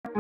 Hey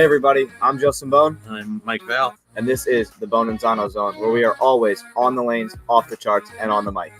everybody, I'm Justin Bohn. I'm Mike Val. And this is the Bohn and Zano Zone, where we are always on the lanes, off the charts, and on the mic.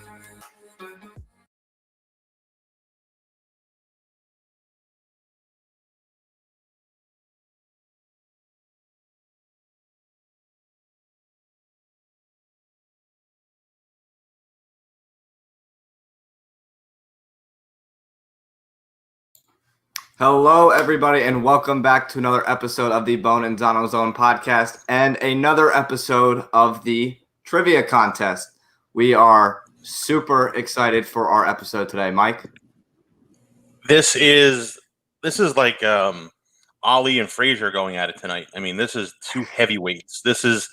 Hello, everybody, and welcome back to another episode of the Bohn and Zano Zone podcast and another episode of the trivia contest. We are super excited for our episode today, Mike. This is like Ali and Frazier going at it tonight. I mean, this is two heavyweights. This is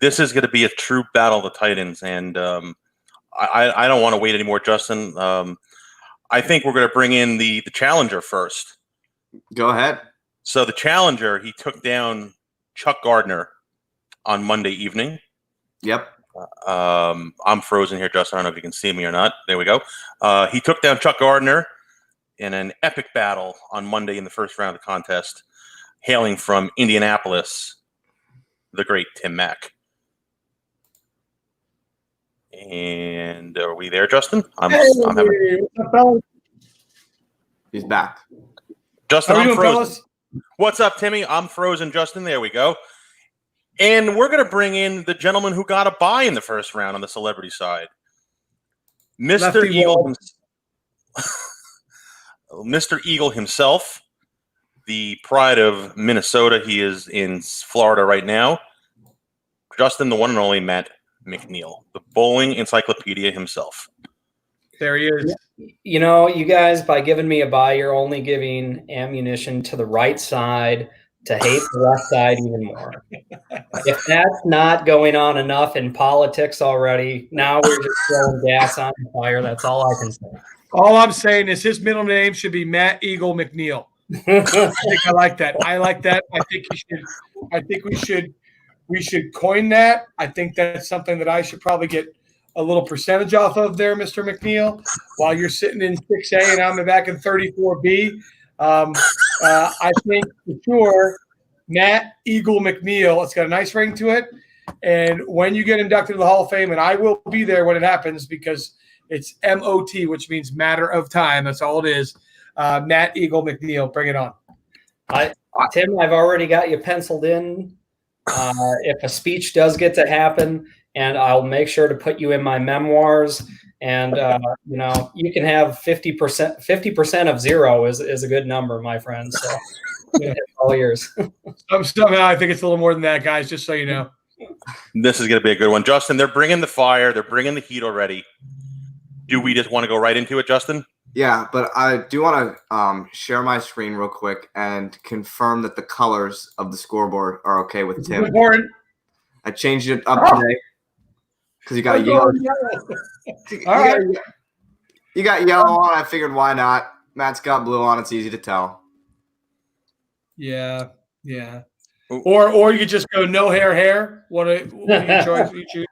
going to be a true battle of the Titans, and I don't want to wait anymore, Justin. I think we're going to bring in the challenger first. Go ahead. So the challenger, he took down Chuck Gardner on Monday evening. Yep. I'm frozen here, Justin. I don't know if you can see me or not. There we go. He took down Chuck Gardner in an epic battle on Monday in the first round of the contest, hailing from Indianapolis, the great Tim Mack. And are we there, Justin? He's back. Justin, I'm frozen. What's up, Timmy? I'm frozen, Justin. There we go. And we're going to bring in the gentleman who got a bye in the first round on the celebrity side. Mr. Eagle, Mr. Eagle himself, the pride of Minnesota. He is in Florida right now. Justin, the one and only Matt McNiel, the bowling encyclopedia himself. There he is. You know, you guys, by giving me a bye, you're only giving ammunition to the right side to hate the left side even more. If that's not going on enough in politics already, now we're just throwing gas on the fire. That's all I can say. All I'm saying is his middle name should be Matt Eagle McNeil. I think I like that. I think we should coin that. I think that's something that I should probably get a little percentage off of there, Mr. McNeil, while you're sitting in 6A and I'm back in 34B. I think for sure Matt Eagle McNeil, it's got a nice ring to it. And when you get inducted to the Hall of Fame, and I will be there when it happens because it's MOT, which means matter of time. That's all it is. Matt Eagle McNeil, bring it on. Tim, I've already got you penciled in. If a speech does get to happen, and I'll make sure to put you in my memoirs. And you know, you can have 50%. 50% of zero is a good number, my friend. So all yours. Somehow I think it's a little more than that, guys. Just so you know. This is going to be a good one, Justin. They're bringing the fire. They're bringing the heat already. Do we just want to go right into it, Justin? Yeah, but I do want to share my screen real quick and confirm that the colors of the scoreboard are okay with Tim. Important. I changed it up today because you got yellow. You got yellow on. I figured why not? Matt's got blue on. It's easy to tell. Yeah. Or you could just go no hair. What are your choice? You choose.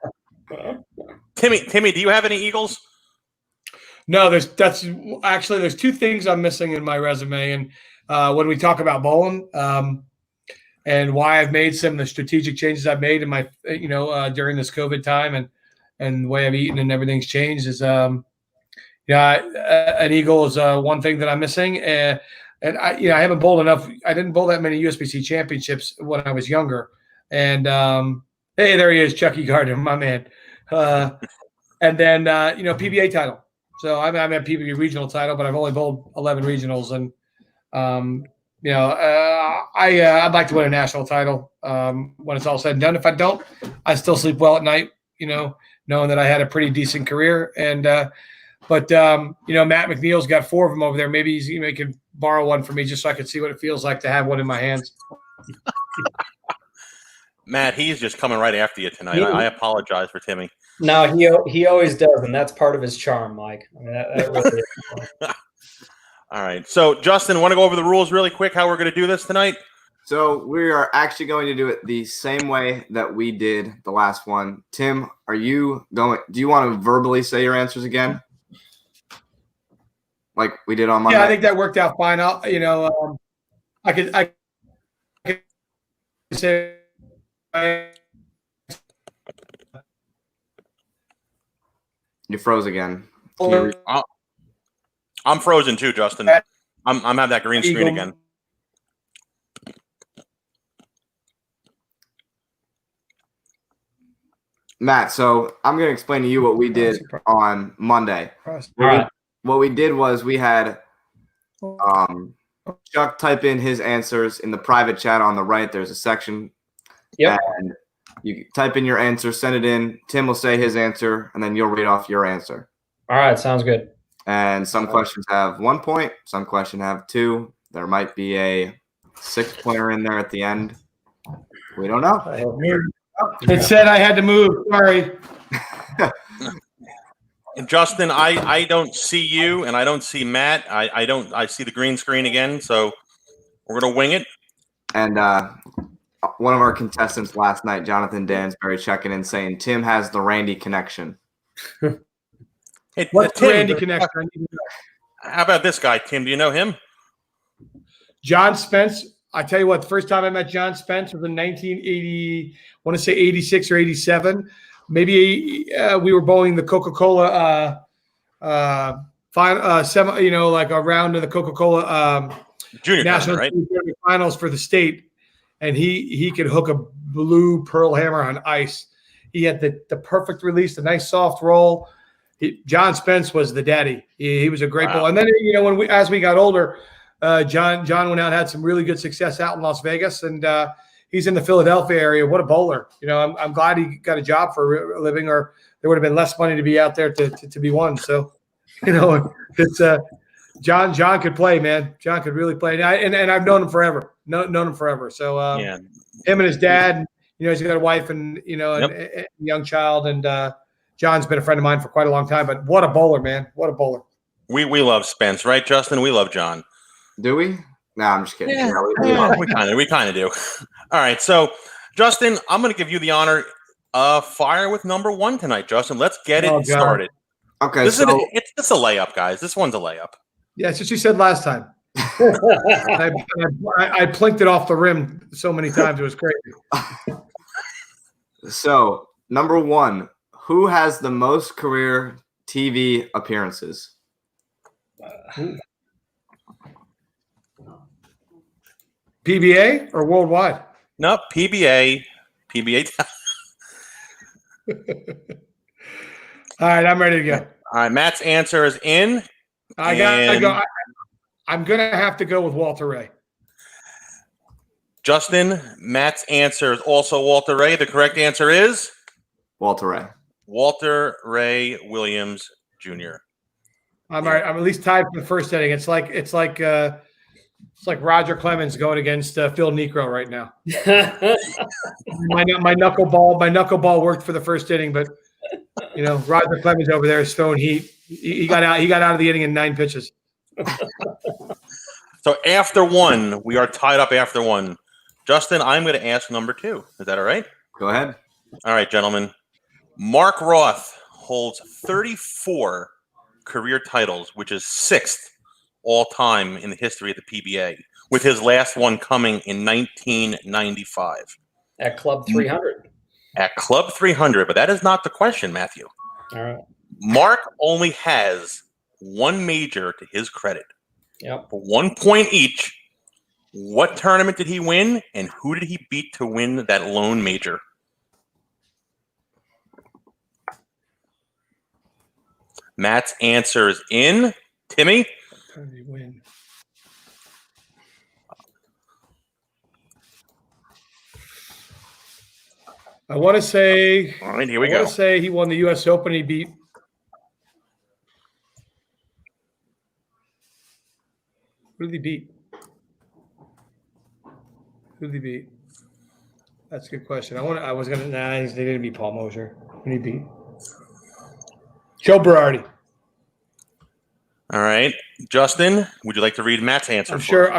Timmy, do you have any Eagles? No, there's two things I'm missing in my resume, and when we talk about bowling, and why I've made some of the strategic changes I've made in my, during this COVID time, and the way I've eaten and everything's changed is, an Eagle is one thing that I'm missing, and I haven't bowled enough. I didn't bowl that many USBC championships when I was younger, and Hey, there he is, Chucky Gardner, my man. And then PBA title. So I'm at PBA regional title, but I've only bowled 11 regionals, and I'd like to win a national title when it's all said and done. If I don't, I still sleep well at night. Knowing that I had a pretty decent career, and Matt McNiel's got 4 of them over there. Maybe he can borrow one from me just so I can see what it feels like to have one in my hands. Matt, he's just coming right after you tonight. I apologize for Timmy. No, he always does, and that's part of his charm, Mike. I mean, that really is. All right. So, Justin, want to go over the rules really quick, how we're going to do this tonight? So we are actually going to do it the same way that we did the last one. Tim, do you want to verbally say your answers again? Like we did on Monday? Yeah, I think that worked out fine. I could say you froze again. I'm frozen too, Justin. I'm having that green screen again. Matt, so I'm going to explain to you what we did on Monday. What we did was we had Chuck type in his answers in the private chat on the right. There's a section. Yep. And you type in your answer, send it in. Tim will say his answer, and then you'll read off your answer. All right, sounds good. And some questions have 1 point. Some questions have 2. There might be a 6-pointer in there at the end. We don't know. It said I had to move. Sorry. And Justin, I don't see you, and I don't see Matt. I see the green screen again, so we're gonna wing it. And one of our contestants last night, Jonathan Dansbury, checking in saying Tim has the Randy connection. Hey, What's Tim, the Randy connection? How about this guy, Tim? Do you know him? John Spence. I tell you what, the first time I met John Spence was in 1980. I want to say 86 or 87. Maybe we were bowling the Coca-Cola like a round of the Coca-Cola Junior national right? finals for the state, and he could hook a blue pearl hammer on ice. He had the perfect release, the nice soft roll. John Spence was the daddy. He was a great bowler. And then as we got older, John went out and had some really good success out in Las Vegas, and he's in the Philadelphia area. What a bowler! I'm glad he got a job for a living, or there would have been less money to be out there to be won. So, it's John could play, man. John could really play, and I've known him forever. Known him forever. So him and his dad, he's got a wife and a young child, and John's been a friend of mine for quite a long time. But what a bowler, man! What a bowler. We love Spence, right, Justin? We love John. Do we? No, I'm just kidding. Yeah, we kind of do. All right, so Justin, I'm going to give you the honor of fire with number 1 tonight, Justin. Let's get it started. Okay, it's a layup, guys. This one's a layup. Yeah, that's what you said last time. I plinked it off the rim so many times it was crazy. So number 1, who has the most career TV appearances? PBA or worldwide? No, PBA. All right, I'm ready to go. All right, Matt's answer is in. I gotta go. I'm gonna have to go with Walter Ray. Justin, Matt's answer is also Walter Ray. The correct answer is Walter Ray. Walter Ray Williams Jr. I'm all right. I'm at least tied for the first inning. It's like Roger Clemens going against Phil Necro right now. my knuckleball worked for the first inning, but Roger Clemens over there is throwing heat. He got out of the inning in 9 pitches. So after 1, we are tied up after 1. Justin, I'm going to ask number 2. Is that all right? Go ahead. All right, gentlemen. Mark Roth holds 34 career titles, which is 6th all time in the history of the PBA, with his last one coming in 1995. At Club 300. At Club 300, but that is not the question, Matthew. All right. Mark only has 1 major to his credit. Yep. For 1 point each. What tournament did he win, and who did he beat to win that lone major? Matt's answer is in. Timmy? Win. I want to say. All right, here we I go. want to say he won the U.S. Open. He beat. Who did he beat? Who did he beat? That's a good question. He didn't beat Paul Mosher. Who did he beat? Joe Berardi. All right. Justin, would you like to read Matt's answer? I'm sure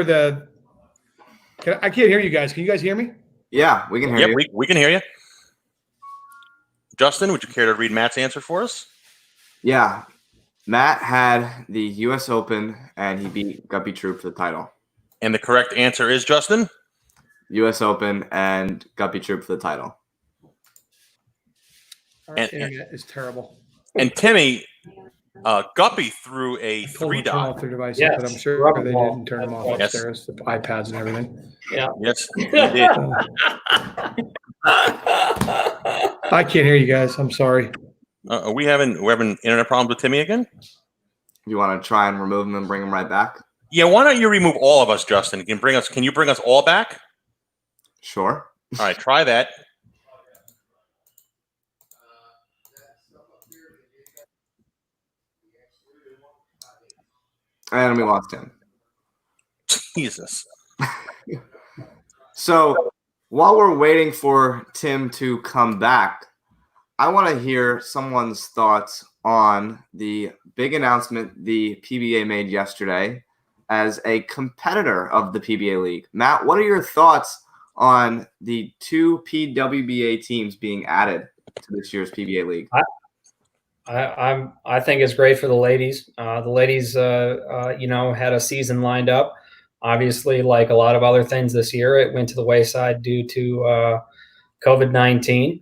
the. I can't hear you guys. Can you guys hear me? Yeah, we can hear you. Yep, we can hear you. Justin, would you care to read Matt's answer for us? Yeah. Matt had the U.S. Open, and he beat Guppy Troop for the title. And the correct answer is, Justin? U.S. Open and Guppy Troop for the title. Our internet is terrible. And Timmy, Guppy threw a Turn 3-dot. off their devices, Yes. but I'm sure Rubber they ball. didn't turn them off Yes. upstairs, the iPads and everything. Yeah. Yes, he did. I can't hear you guys. I'm sorry. We're having internet problems with Timmy again? You want to try and remove him and bring him right back? Yeah, why don't you remove all of us, Justin? Can you bring us all back? Sure. All right, try that. And we lost him. Jesus. So while we're waiting for Tim to come back, I want to hear someone's thoughts on the big announcement the PBA made yesterday as a competitor of the PBA League. Matt, what are your thoughts on the 2 PWBA teams being added to this year's PBA League? I think it's great for the ladies. The ladies, had a season lined up. Obviously, like a lot of other things this year, it went to the wayside due to COVID-19.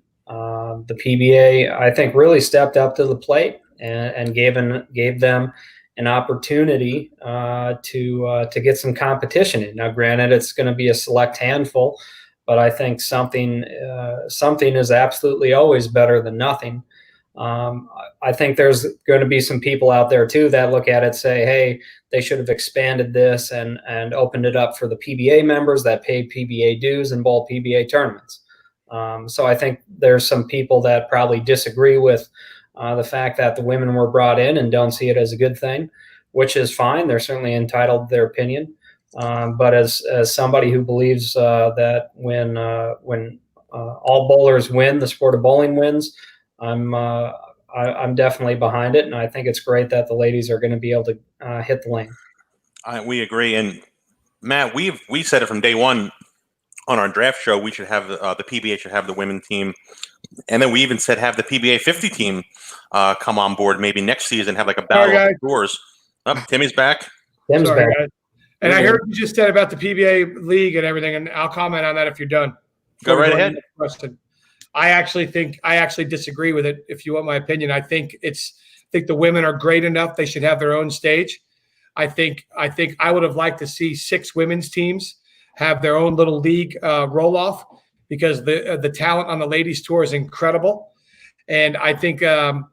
The PBA, I think, really stepped up to the plate and gave them an opportunity to get some competition in. Now, granted, it's going to be a select handful, but I think something is absolutely always better than nothing. I think there's going to be some people out there too that look at it, say, hey, they should have expanded this and opened it up for the PBA members that paid PBA dues and bowl PBA tournaments. So I think there's some people that probably disagree with the fact that the women were brought in and don't see it as a good thing, which is fine. They're certainly entitled to their opinion. But as somebody who believes that when all bowlers win, the sport of bowling wins, I'm definitely behind it, and I think it's great that the ladies are going to be able to hit the lane. We agree, and Matt, we said it from day one on our draft show. We should have the PBA should have the women's team, and then we even said have the PBA 50 team come on board maybe next season, have like a battle of the tours. Timmy's back. Tim's Sorry, back. guys. And I heard what you just said about the PBA league and everything, and I'll comment on that if you're done. Go right ahead. Question. I actually disagree with it. If you want my opinion, I think the women are great enough. They should have their own stage. I think I would have liked to see 6 women's teams have their own little league roll off, because the talent on the ladies tour is incredible. And I think every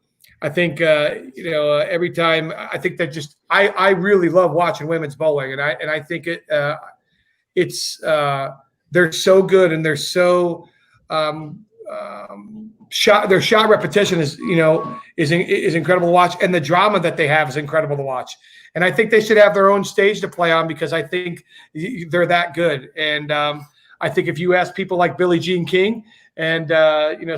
time I think that just I really love watching women's bowling, and I think they're so good, and they're so their shot repetition is incredible to watch, and the drama that they have is incredible to watch. And I think they should have their own stage to play on, because I think they're that good. And I think if you ask people like Billie Jean King and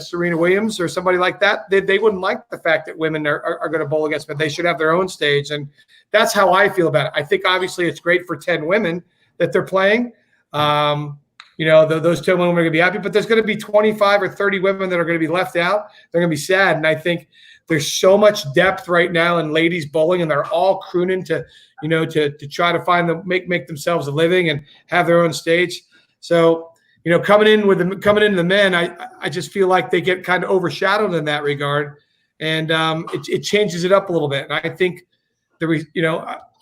Serena Williams or somebody like that, they wouldn't like the fact that women are going to bowl against them. They should have their own stage, and that's how I feel about it. I think obviously it's great for 10 women that they're playing. Those 10 women are going to be happy, but there's going to be 25 or 30 women that are going to be left out. They're going to be sad. And I think there's so much depth right now in ladies bowling, and they're all crooning to try to find make themselves a living and have their own stage. So, coming into the men, I just feel like they get kind of overshadowed in that regard, and it changes it up a little bit. And I think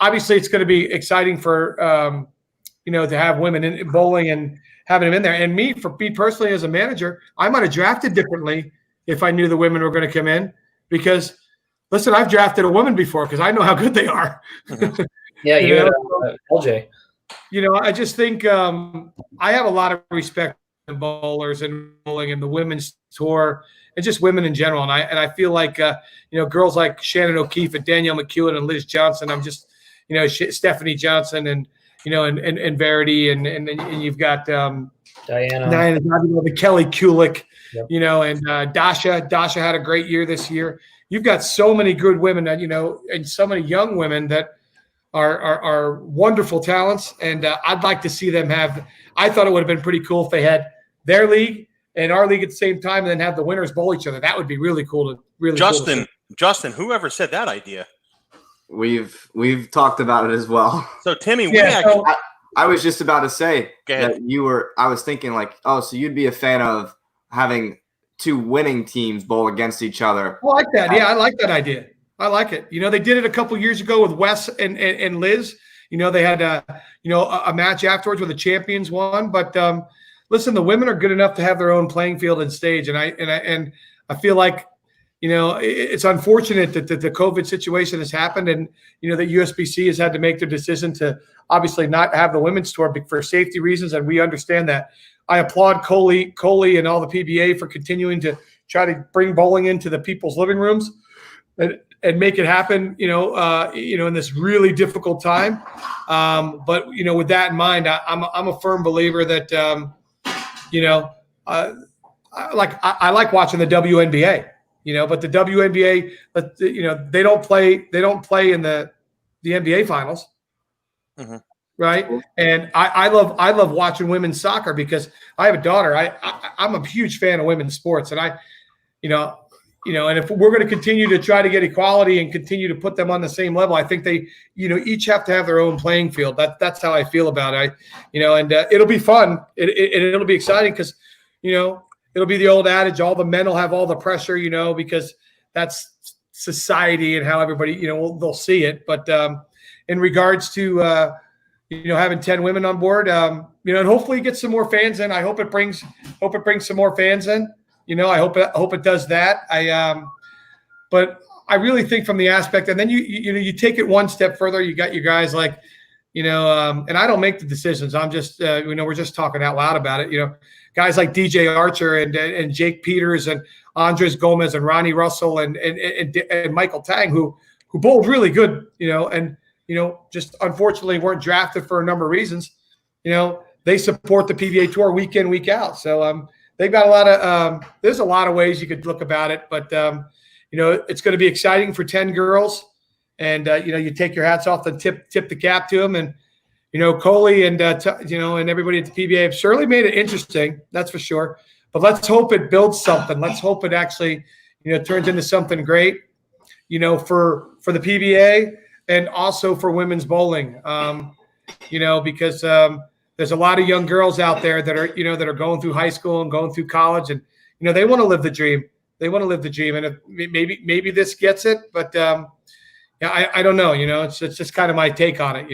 obviously it's going to be exciting for to have women in bowling and having them in there. And for me personally as a manager, I might have drafted differently if I knew the women were going to come in because, listen, I've drafted a woman before because I know how good they are. Yeah, you had LJ. I just think I have a lot of respect for the bowlers and bowling and the women's tour and just women in general. And I feel like girls like Shannon O'Keefe and Danielle McEwen and Liz Johnson. I'm just Stephanie Johnson and and Verity and you've got Diana, the Kelly Kulik, yep. And Dasha. Dasha had a great year this year. You've got so many good women that and so many young women that are wonderful talents, and I'd like to see them have. I thought it would have been pretty cool if they had their league and our league at the same time, and then have the winners bowl each other. That would be really cool to Justin, whoever said that idea? We've talked about it as well. So Timmy, I was just about to say that you were. I was thinking like, oh, so you'd be a fan of having two winning teams bowl against each other. I like that. Yeah, I like that idea. I like it. They did it a couple years ago with Wes and Liz. They had a match afterwards where the champions won. But listen, the women are good enough to have their own playing field and stage. And I feel like it's unfortunate that the COVID situation has happened, and that USBC has had to make their decision to obviously not have the women's tour for safety reasons, and we understand that. I applaud Coley and all the PBA for continuing to try to bring bowling into the people's living rooms. And make it happen, in this really difficult time. But with that in mind, I'm a firm believer that, I like watching the WNBA, but the WNBA, they don't play in the NBA finals, right? And I love watching women's soccer because I have a daughter. I'm a huge fan of women's sports, and and if we're going to continue to try to get equality and continue to put them on the same level, I think they, each have to have their own playing field. That's how I feel about it. And it'll be fun. It'll be exciting because, it'll be the old adage, all the men will have all the pressure, because that's society and how everybody, they'll see it. But in regards to, having 10 women on board, and hopefully get some more fans in. I hope it brings some more fans in. I hope it does that. But I really think from the aspect, and then you take it one step further. You got your guys like, and I don't make the decisions. I'm just, we're just talking out loud about it. Guys like DJ Archer and Jake Peters and Andres Gomez and Ronnie Russell and Michael Tang, who bowled really good, and just unfortunately weren't drafted for a number of reasons. They support the PBA Tour week in, week out. So they've got a lot of there's a lot of ways you could look about it, but it's going to be exciting for 10 girls, and you take your hats off and tip the cap to them, and Coley and and everybody at the PBA have surely made it interesting, that's for sure. But let's hope it builds something. Let's hope it actually turns into something great, for the PBA and also for women's bowling, because there's a lot of young girls out there that are going through high school and going through college, and they want to live the dream. They want to live the dream, and if maybe this gets it, but I don't know. It's just kind of my take on it.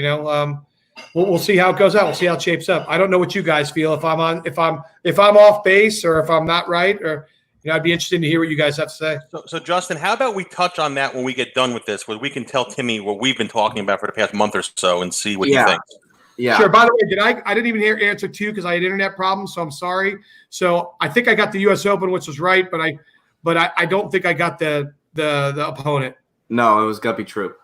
We'll see how it goes out. We'll see how it shapes up. I don't know what you guys feel if I'm off base or if I'm not right, or I'd be interested to hear what you guys have to say. So Justin, how about we touch on that when we get done with this, where we can tell Timmy what we've been talking about for the past month or so and see what he thinks. Yeah. Sure. By the way, I didn't even hear answer 2 because I had internet problems, so I'm sorry. So I think I got the U.S. Open, which was right, but I don't think I got the opponent. No, it was Guppy Troop.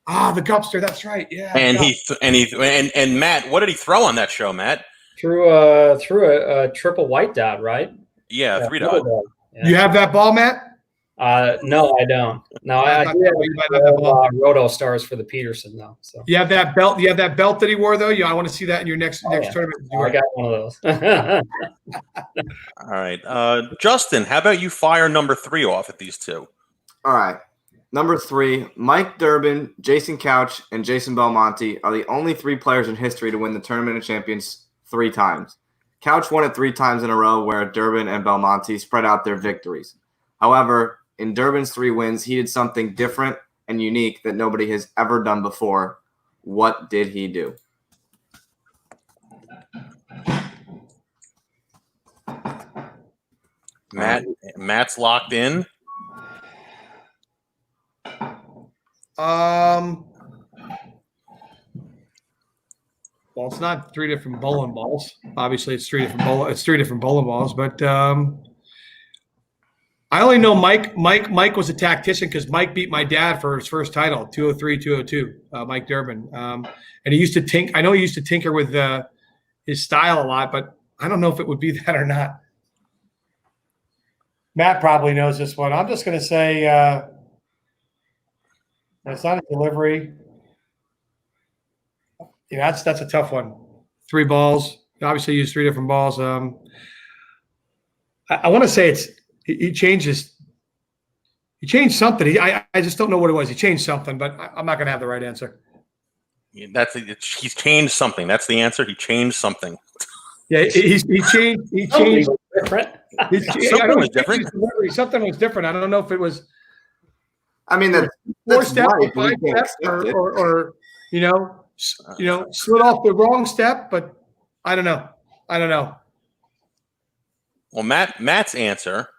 The Gupster, that's right. Yeah. And Matt, what did he throw on that show, Matt? Threw a triple white dot, right? Yeah, 3 dot. Yeah. You have that ball, Matt? No, I don't. No, I do have Roto Stars for the Peterson though. So you have that belt. You have that belt that he wore though. Yeah, I want to see that in your next tournament. I got one of those. All right, Justin, how about you fire number 3 off at these two? All right, number 3, Mike Durbin, Jason Couch, and Jason Belmonte are the only 3 players in history to win the Tournament of Champions 3 times. Couch won it 3 times in a row, where Durbin and Belmonte spread out their victories. However, in Durbin's 3 wins, he did something different and unique that nobody has ever done before. What did he do? Matt's locked in. Well, it's not 3 different bowling balls. Obviously, it's 3 different bowling balls. But I only know Mike was a tactician because Mike beat my dad for his first title, 203, 202. Mike Durbin, and he used to I know he used to tinker with his style a lot, but I don't know if it would be that or not. Matt probably knows this one. I'm just going to say it's not a delivery. Yeah, that's a tough one. 3 balls. Obviously, use 3 different balls. I want to say he changed something. I just don't know what it was. He changed something, but I'm not going to have the right answer. He's changed something. That's the answer. He changed something. Yeah, he changed. He changed. Different. Something was different. Something was different. I don't know if it was. I mean, that's 4 steps, right, 5 steps, or slid off the wrong step. But I don't know. Well, Matt's answer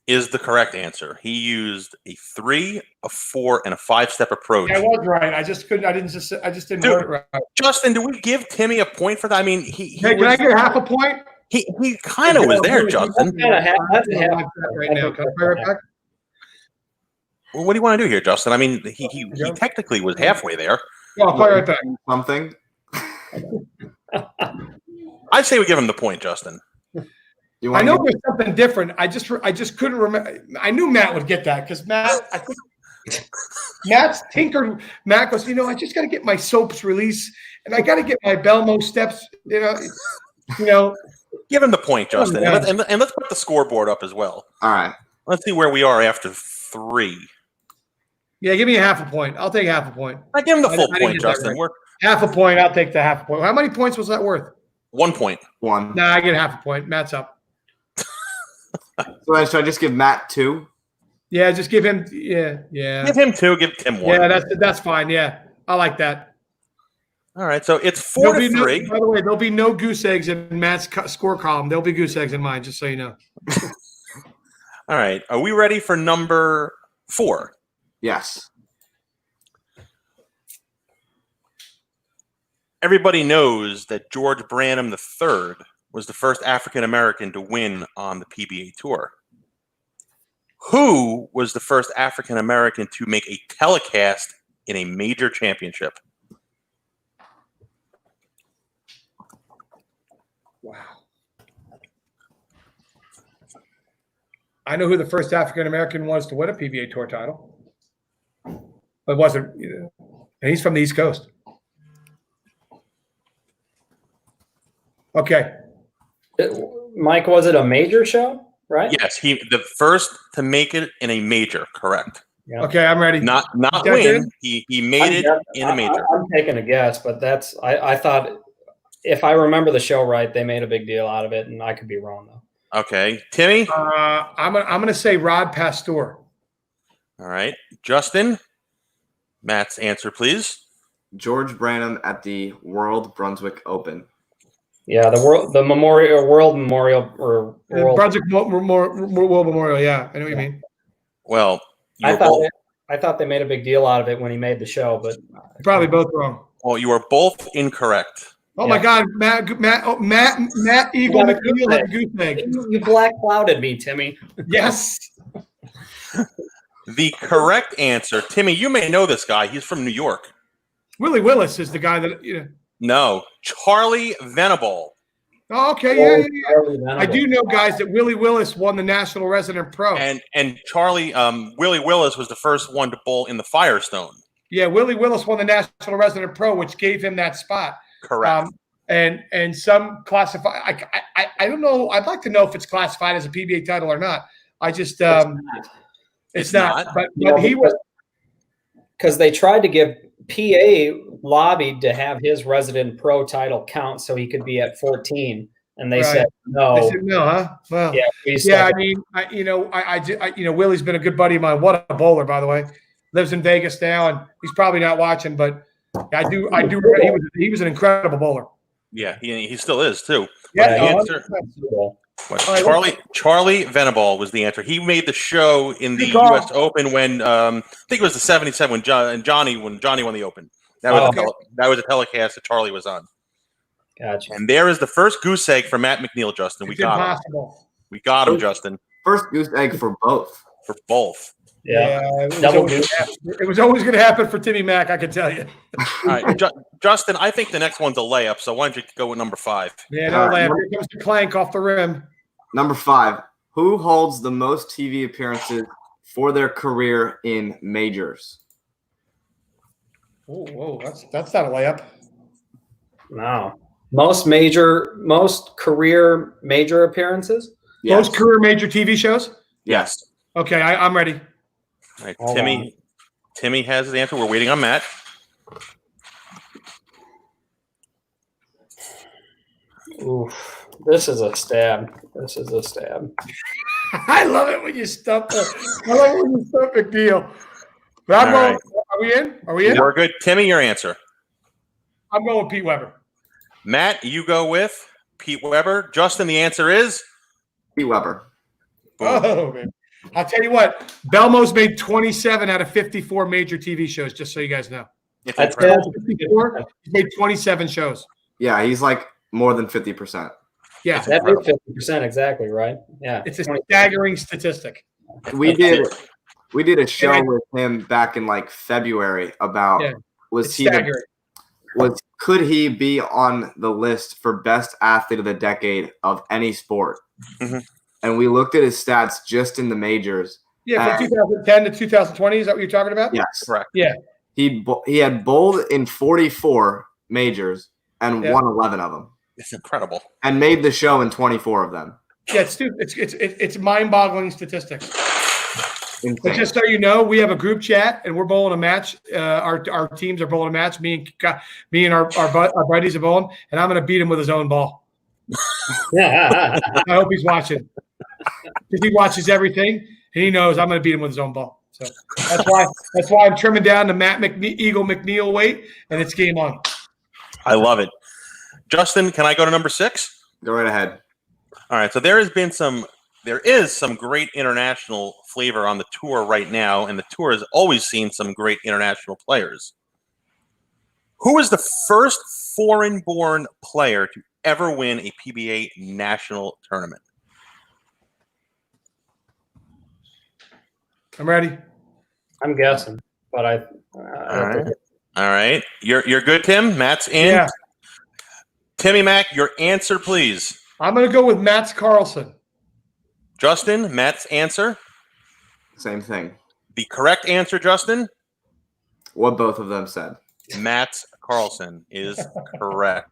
is the correct answer. He used a 3, a 4, and a 5-step approach. Yeah, I was right. I just didn't word it right. Justin, do we give Timmy a point for that? I mean, can I get half a point? He kind of was there, Justin. That's a half. Right now. Can I play right back? Well, what do you want to do here, Justin? I mean, he technically was halfway there. Yeah, I'll play right back. Something. I'd say we give him the point, Justin. I know there's something different. I just couldn't remember. I knew Matt would get that because Matt's tinkered. Matt goes, I just got to get my soaps release and I got to get my Belmo steps. Give him the point, Justin, and let's put the scoreboard up as well. All right. Let's see where we are after 3. Yeah, give me a half a point. I'll take half a point. I give him the full point, Justin. Right. Half a point. I'll take the half a point. How many points was that worth? 1 point. 1. Nah, I get half a point. Matt's up. So should I just give Matt 2? Yeah, just give him. Yeah. Give him 2. Give Tim 1. Yeah, that's fine. Yeah, I like that. All right, so it's 4-3. By the way, there'll be no goose eggs in Matt's score column. There'll be goose eggs in mine, just so you know. All right, are we ready for number 4? Yes. Everybody knows that George Branham III was the first African American to win on the PBA Tour. Who was the first African American to make a telecast in a major championship? Wow. I know who the first African American was to win a PBA Tour title. But it wasn't, and he's from the East Coast. Okay. Mike, was it a major show, right? Yes, the first to make it in a major, correct. Yeah. Okay, I'm ready. Not win. He made it in a major. I'm taking a guess, but I thought, if I remember the show right, they made a big deal out of it, and I could be wrong though. Okay, Timmy. I'm gonna say Rod Pasteur. All right, Justin. Matt's answer, please. George Branham at the World Brunswick Open. Yeah, World Memorial, Brunswick World Memorial. Yeah, I know what you mean. Well, I thought they made a big deal out of it when he made the show, but probably both wrong. Well, you are both incorrect. Oh my God, Matt Eagle McNiel had a goose egg. You black clouded me, Timmy. Yes. The correct answer, Timmy, you may know this guy. He's from New York. Willie Willis is the guy that. No, Charlie Venable. Oh, okay, yeah. I do know, guys, that Willie Willis won the National Resident Pro. And Charlie, Willie Willis was the first one to bowl in the Firestone. Yeah, Willie Willis won the National Resident Pro, which gave him that spot. Correct. And some classify. I don't know. I'd like to know if it's classified as a PBA title or not. I just it's not. But he was, because they tried to give PA lobbied to have his resident pro title count so he could be at 14, and they said no. They said no, huh? Well, yeah. I mean, Willie's been a good buddy of mine. What a bowler, by the way. Lives in Vegas now, and he's probably not watching, but I do. He was an incredible bowler. Yeah, he still is too. Yeah, What, Charlie Venable was the answer. He made the show in the U.S. Open when I think it was the '77 when Johnny won the Open. That was a telecast that Charlie was on. Gotcha. And there is the first goose egg for Matt McNiel, Justin. We got him. We got him, Justin. First goose egg for both. For both. Yeah. It was always going to happen for Timmy Mack, I can tell you. All right, Justin, I think the next one's a layup, so why don't you go with number 5? Yeah, no layup. Here comes the clank off the rim. Number 5. Who holds the most TV appearances for their career in majors? Whoa, that's not a layup. No. Most career major appearances? Yes. Most career major TV shows? Yes. Okay, I'm ready. All right, Timmy has his answer. We're waiting on Matt. Oof. This is a stab. I love it when you stump McNeil. But I'm going. Right. Are we in? We're good. Timmy, your answer. I'm going with Pete Weber. Matt, you go with Pete Weber. Justin, the answer is Pete Weber. Oh, man. I'll tell you what. Belmo's made 27 out of 54 major TV shows, just so you guys know. That's 54. He's made 27 shows. Yeah, he's like more than 50%. Yeah. That is 50% exactly, right? Yeah. It's a staggering statistic. We did a show with him back in like February about could he be on the list for best athlete of the decade of any sport? Mm-hmm. And we looked at his stats just in the majors. Yeah, from 2010 to 2020. Is that what you're talking about? Yes, correct. Yeah, he had bowled in 44 majors and won 11 of them. It's incredible. And made the show in 24 of them. Yeah, it's mind-boggling statistics. Insane. But just so you know, we have a group chat and we're bowling a match. Our teams are bowling a match. Me and our buddies are bowling, and I'm going to beat him with his own ball. I hope he's watching because he watches everything and he knows I'm going to beat him with his own ball. So that's why I'm trimming down the Matt Eagle McNeil weight, and it's game on. I love it. Justin, can I go to number 6? Go right ahead. All right. So there is some great international flavor on the tour right now, and the tour has always seen some great international players. Who is the first foreign-born player to ever win a PBA national tournament? I'm ready. I'm guessing, but All right. You're good, Tim? Matt's in? Yeah. Timmy Mack, your answer, please. I'm going to go with Mats Carlsen. Justin, Matt's answer? Same thing. The correct answer, Justin? What both of them said. Mats Carlsen is correct.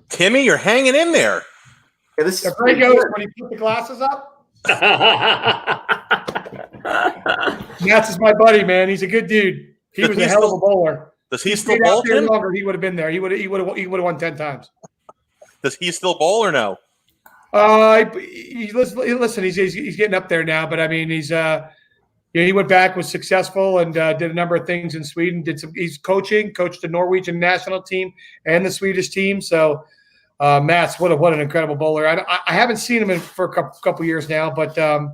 Timmy, you're hanging in there. Yeah, this is when he put the glasses up. Mats is my buddy, man. He's a good dude. He was a hell of a bowler. Does he still bowl? Longer, he would have been there. He would have won 10 times. Does he still bowl or no? Listen, he's getting up there now, but I mean, he went back, was successful, and did a number of things in Sweden. He's coached the Norwegian national team and the Swedish team. So, Mats, what an incredible bowler. I haven't seen him for a couple years now, but I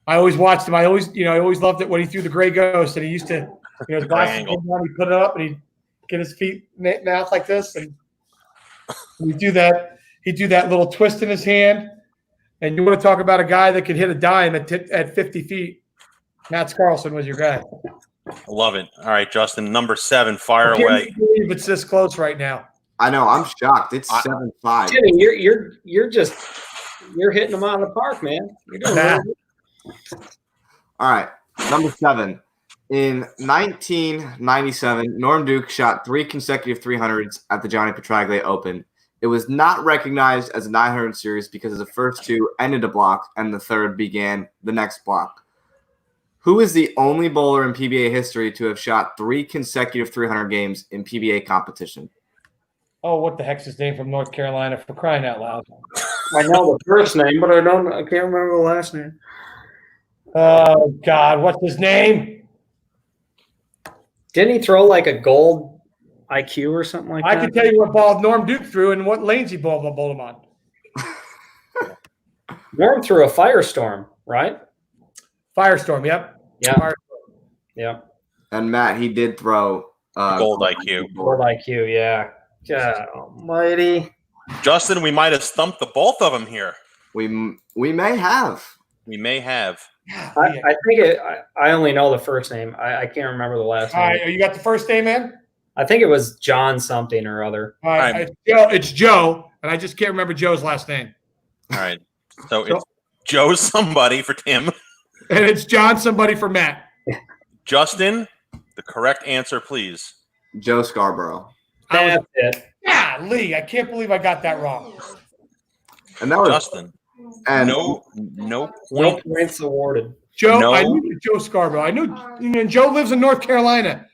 always watched him. I always loved it when he threw the gray ghost, and he used to, his glasses came down, he'd put it up, and he'd get his feet mouth like this, and he'd do that. He'd do that little twist in his hand. And you want to talk about a guy that could hit a dime at 50 feet. Mats Carlsen was your guy. Love it. All right, Justin, number 7, fire away. I can't believe it's this close right now. I know. I'm shocked. It's 7-5. Timmy, you're hitting them out of the park, man. You're doing really good. All right, number 7. In 1997, Norm Duke shot 3 consecutive 300s at the Johnny Petraglia Open. It was not recognized as a 900 series because the first 2 ended a block and the third began the next block. Who is the only bowler in PBA history to have shot 3 consecutive 300 games in PBA competition? Oh, what the heck's his name from North Carolina, for crying out loud? I know the first name, but I can't remember the last name. Oh, God, what's his name? Didn't he throw like a gold IQ or something like that? I can tell you what ball Norm Duke threw and what lanes he bowled him on. Norm threw a firestorm, right? Firestorm. Yep. Yeah. Firestorm. Yeah. And Matt, he did throw Gold IQ. Gold IQ, yeah. God almighty. Justin, we might have stumped the both of them here. We may have. We may have. I think I only know the first name. I can't remember the last All name. right, you got the first name, man? I think it was John something or other. All right, it's Joe, and I just can't remember Joe's last name. All right. So it's Joe somebody for Tim. And it's John somebody for Matt. Justin, the correct answer, please. Joe Scarborough. That's it. Yeah, Lee, I can't believe I got that wrong. And that was Justin. and No No point. points awarded. Joe, No. I knew Joe Scarborough. I knew and Joe lives in North Carolina.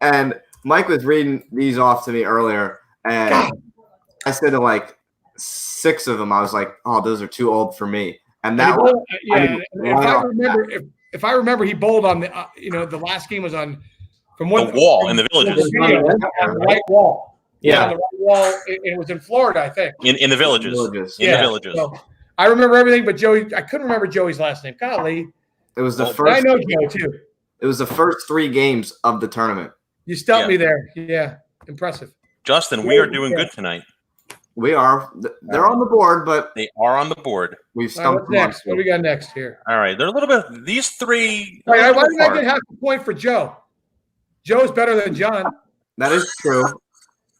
And Mike was reading these off to me earlier, and I said to like 6 of them, I was like, "Oh, those are too old for me." And that was, if I remember, he bowled on the the last game was on from The wall in the villages. on the right wall. Yeah. On the right wall. It was in Florida, I think. In the villages. In the villages. So I remember everything, but Joey, I couldn't remember Joey's last name. Golly, it was the I first. know Joe too. It was the first 3 games of the tournament. You stumped me there. Yeah, impressive. Justin, we are doing good tonight. We are. They're on the board, but They are on the board. we've All right, stumped what's them. next? What do we got next here? All right. They're a little bit. These 3. Why did I get half a point for Joe? Joe's better than John. That is true.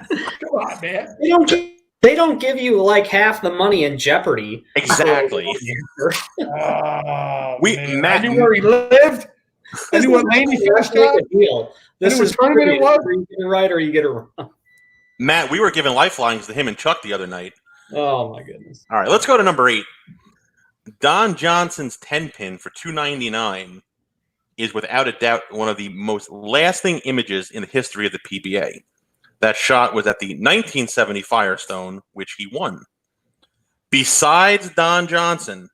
Come on, man. They don't give you like half the money in Jeopardy. Exactly. Oh, Man. I knew where he lived. I knew what lane he fished on. Deal. This what is tournament it was? You get it right or you get it wrong. Matt, we were giving lifelines to him and Chuck the other night. Oh my goodness. All right, let's go to number 8. Don Johnson's 10-pin for $2.99 is without a doubt one of the most lasting images in the history of the PBA. That shot was at the 1970 Firestone, which he won. Besides Don Johnson,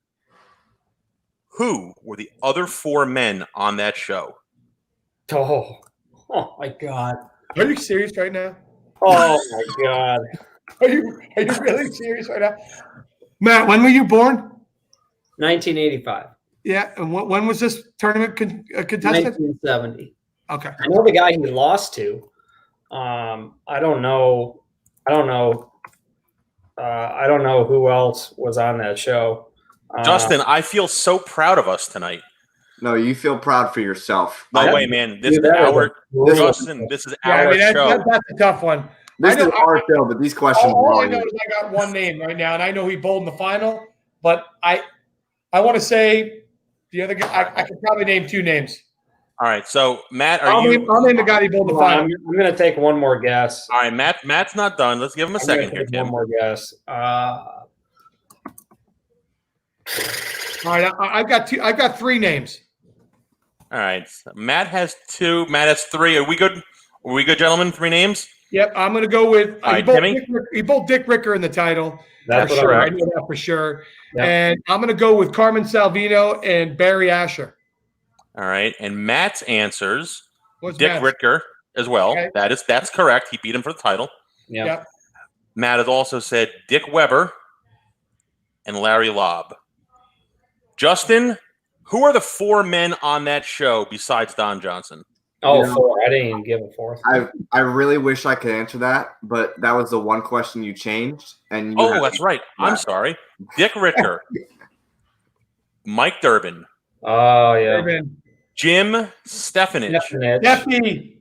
who were the other 4 men on that show? Oh my God. Are you serious right now? Oh my God. Are you really serious right now? Matt, when were you born? 1985. Yeah, and when was this tournament contested? 1970. Okay. I know the guy he lost to. I don't know who else was on that show. Justin, I feel so proud of us tonight. No, you feel proud for yourself. No way, man. This is our Justin. This is our show. That's a tough one. This is our show, but these questions are All all I know you. is I got one name right now, and I know he bowled in the final. But I want to say the other guy. I could probably name 2 names. All right, so Matt, I'll name the guy he bowled in the final. I'm going to take one more guess. All right, Matt's not done. Let's give him a second here, Tim. One more guess. All right, I've got 3 names. All right, so Matt has 2. Matt has 3. Are we good? Are we good, gentlemen? 3 names. Yep, I'm going to go with. All right, Timmy? He bowled Dick Ricker in the title. That's for what sure. I I know that for sure. Yep. And I'm going to go with Carmen Salvino and Barry Asher. All right, and Matt's answers What's Dick Matt's? Ricker as well. Okay. That's correct. He beat him for the title. Yeah. Yep. Matt has also said Dick Weber and Larry Lobb. Justin, who are the 4 men on that show besides Don Johnson? Oh, You know, 4. I didn't even give a 4th. I really wish I could answer that, but that was the one question you changed. And you had- That's right. I'm sorry. Dick Ricker, Mike Durbin, Oh, yeah. Urban. Jim Stefanich, Definite. Stephanie.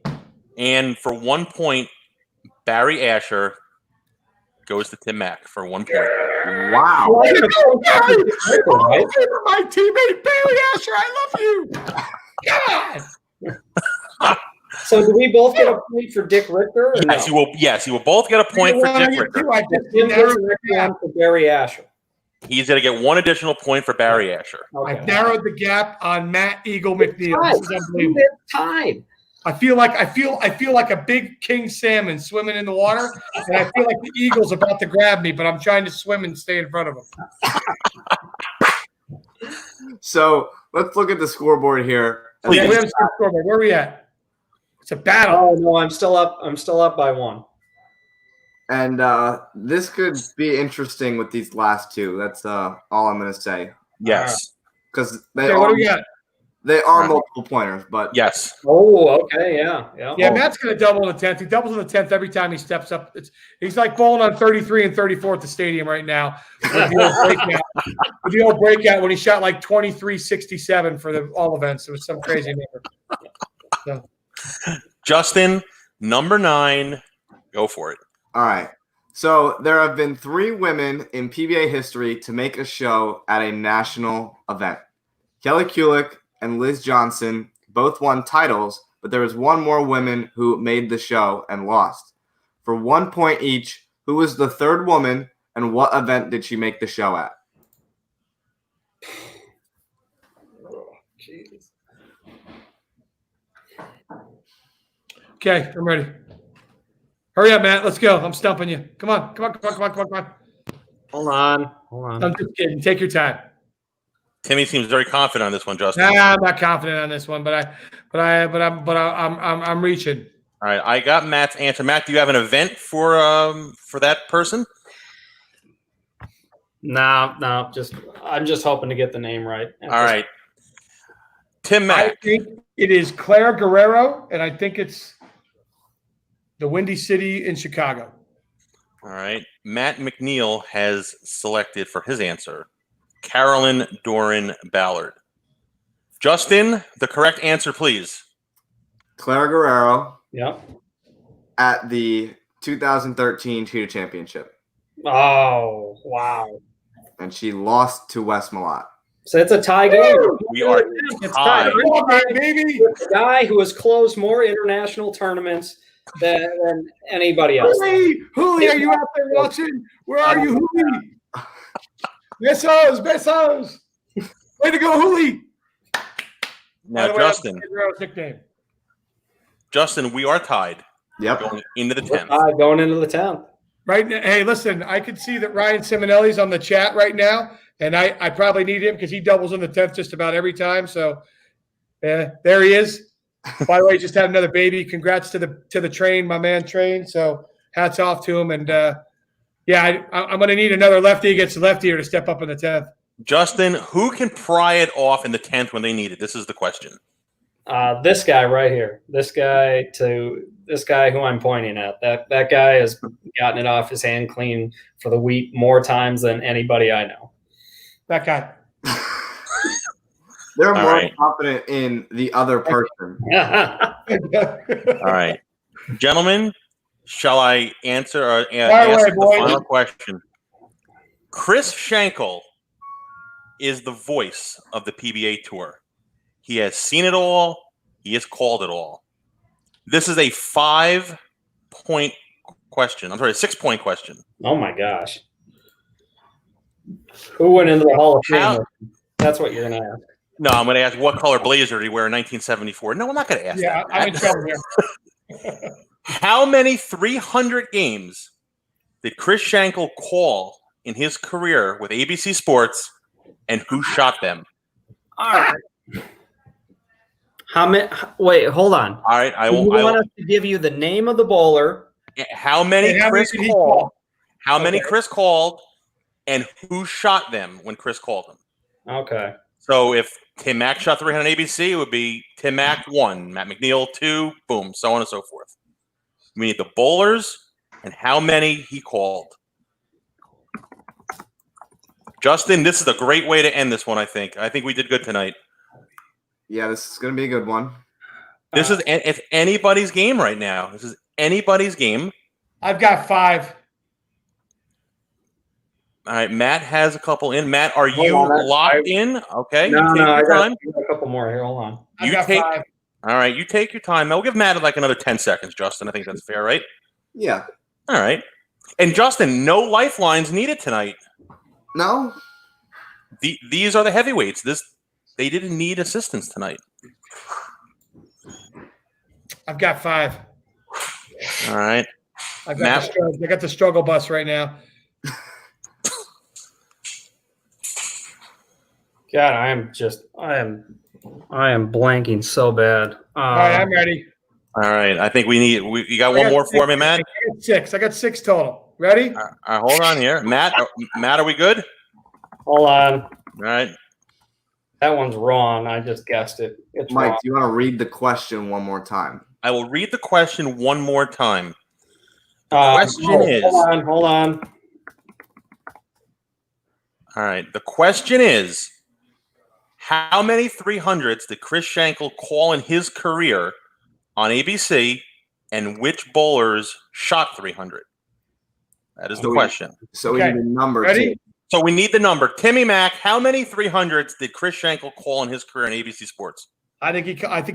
and for 1 point, Barry Asher goes to Tim Mack for 1 point. Wow. Right? Right? My teammate Barry Asher, I love you. God. So do we both get a point for Dick Ricker? Or Yes, no? you will. Yes, you will both get a point for Dick Ricker. I just Jim gets narrowed an it extra down. one for Barry Asher. He's going to get 1 additional point for Barry Asher. Okay. I've narrowed the gap on Matt Eagle McNeil. This is unbelievable. It's tied. I feel like a big king salmon swimming in the water, and I feel like the eagle's about to grab me, but I'm trying to swim and stay in front of him. So let's look at the scoreboard here. We have a scoreboard. Where are we at? It's a battle. Oh no, I'm still up. I'm still up by 1. And this could be interesting with these last two. That's all I'm going to say. Yes. Because What do we got? They are multiple pointers, but yes. Oh, okay, yeah. Yeah, Matt's going to double in the 10th. He doubles in the 10th every time he steps up. He's like bowling on 33 and 34 at the stadium right now with the old breakout when he shot like 23-67 for the all events. It was some crazy number. So. Justin, number 9, go for it. All right. So there have been 3 women in PBA history to make a show at a national event. Kelly Kulick and Liz Johnson both won titles, but there was one more woman who made the show and lost. For 1 point each, who was the third woman and what event did she make the show at? Oh, jeez. Okay, I'm ready. Hurry up, Matt. Let's go. I'm stumping you. Come on. Hold on. I'm just kidding. Take your time. Timmy seems very confident on this one, Justin. Nah, I'm not confident on this one, but I'm reaching. All right, I got Matt's answer. Matt, do you have an event for that person? No. I'm just hoping to get the name right. All right, Tim Mack. I think it is Claire Guerrero, and I think it's the Windy City in Chicago. All right, Matt McNiel has selected for his answer Carolyn Doran Ballard. Justin, the correct answer, please. Claire Guerrero. Yep. At the 2013 Cheetah Championship. Oh, wow. And she lost to Wes Malott. So it's a tie game. We are tied. Baby. The guy who has closed more international tournaments than anybody else. Huli, are you out there watching? Where are you, Huli? Besos. Way to go, Huli. Now, Justin, we are tied. Yep. Going into the 10th. Going into the 10th. Right now, hey, listen, I can see that Ryan Simonelli's on the chat right now, and I probably need him because he doubles in the 10th just about every time. So there he is. By the way, just had another baby. Congrats to the Train, my man Train. So hats off to him. And I'm going to need another lefty against lefty to step up in the 10th. Justin, who can pry it off in the 10th when they need it? This is the question. This guy right here. This guy who I'm pointing at. That guy has gotten it off his hand clean for the wheat more times than anybody I know. That guy. They're more confident in the other person. All right. Gentlemen, shall I answer or ask the final question? Chris Schenkel is the voice of the PBA Tour. He has seen it all. He has called it all. This is a 5-point question. I'm sorry, a 6-point question. Oh, my gosh. Who went into the Hall of Fame? That's what you're going to ask. No, I'm going to ask what color blazer did he wear in 1974. No, I'm not going to ask that. Yeah, I'm in trouble here. How many 300 games did Chris Schenkel call in his career with ABC Sports, and who shot them? All right. How many? Wait, hold on. All right, I want us to give you the name of the bowler. How many Chris called? How many Chris called, and who shot them when Chris called them? Okay. So if Tim Mack shot 300 on ABC, it would be Tim Mack 1, Matt McNiel 2, boom, so on and so forth. We need the bowlers and how many he called. Justin, this is a great way to end this one, I think. I think we did good tonight. Yeah, this is going to be a good one. This is it's anybody's game right now. This is anybody's game. I've got 5. All right, Matt has a couple in. Matt, are you locked in? Okay. No, I got a couple more here. Hold on. I've got 5. All right, you take your time. We'll give Matt like another 10 seconds, Justin. I think that's fair, right? Yeah. All right. And Justin, no lifelines needed tonight. No. These are the heavyweights. They didn't need assistance tonight. I've got 5. All right. I got the struggle bus right now. God, I am blanking so bad. All right, I'm ready. All right. I think you got one more for me, Matt? I got six total. Ready? All right, hold on here. Matt, are we good? Hold on. All right. That one's wrong. I just guessed it. It's Mike, wrong. do you want to read the question one more time? I will read the question one more time. The question is... Hold on. All right. The question is, how many 300s did Chris Schenkel call in his career on ABC, and which bowlers shot 300? That is the question. We need a number. Ready? So we need the number. Timmy Mack, how many 300s did Chris Schenkel call in his career on ABC Sports? I think